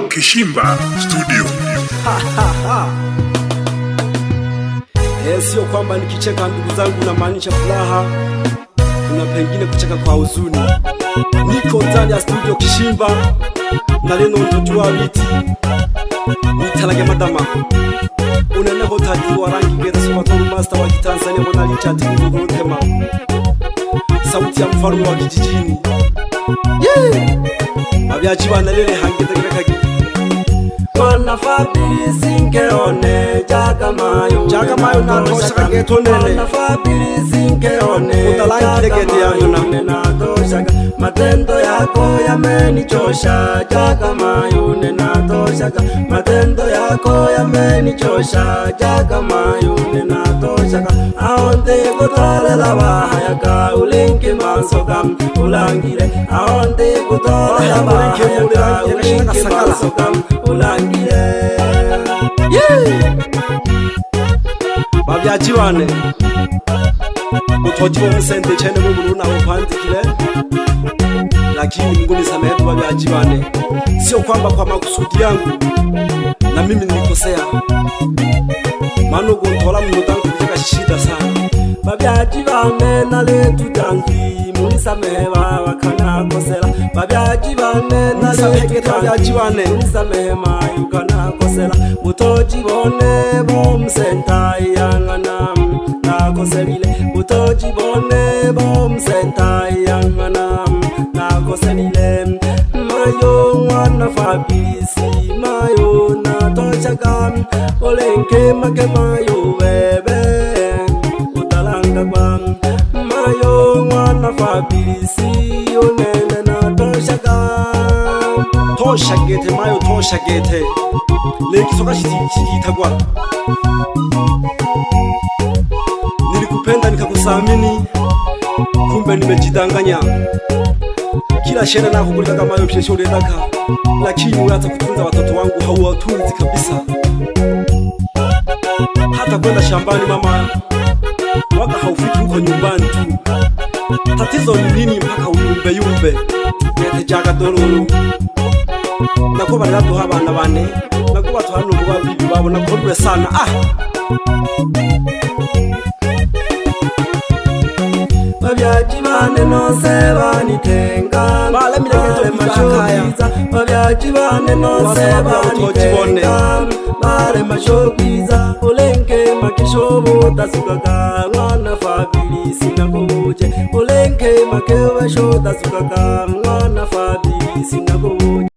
Kishimba Studio. Sio kwamba nikicheka ndugu zangu na maanisha furaha, kuna pengine kucheka kwa huzuni. Niko ndani ya studio Kishimba na leno ndotua biti nitalage madama unene hotati wa rangi geta sumatoro master wa Kitanzania mwana licha tingu tema sauti ya mfalme wa kijijini abyachi bana lele hangetegeka Mana fabiri singeone Jaga mayo na tosha getonele Mana fabiri singeone Utalangile gete yangu na tosha matendo yako yamenichosha Jaga mayo na tosha matendo yako yamenichosha Jaga mayo na tosha aonde kutolela bahayaka ulinki mansoka ulangire aonde kutolela bahayaka ulinki mansoka ulangire babyachi bane utojibo musende chene muburu na upandikile lakini Mungu nisamehe babyachi bane sio kwamba kwa makusudi yangu na mimi nilikosea maana gontola mnutangu kutaka shida sana babyachi bane na letu tanzi munisamehe wakana kosela babyachi bane na letu babyachi bane munisamehe mayukana kosela mutoji bone bom sentai yangana na koselile mutoji bone bom sentai yangana na koselile mayo mwana fabisi mayo na tochaka olenke make mayo bebe utalanga kwa mayo mwana fabisi onene na tochaka tosha gete mayo tosha gete leki soka shitagwa nilikupenda nikakusamini kumbe nimejidanganya kila shena nako kulitaka mayo pia shule daka lakini unaanza kutunza watoto wangu hauwatunzi kabisa hata kwenda shambani mama waka haufiki huko nyumbani tu tatizo ni nini mpaka uyumbe yete jaga doloro nako baratu abana bane nako batwano kuba bibi babo nakorwe sana babyachi bane no se banitenga bale milegeto mashokwiza babyachi bane no se banitenga bale mashokwiza ulenke makishobo tasukaka mwana fabili sinakobuje ulenke makewe shoda sukaka mwana fabili sinakobuje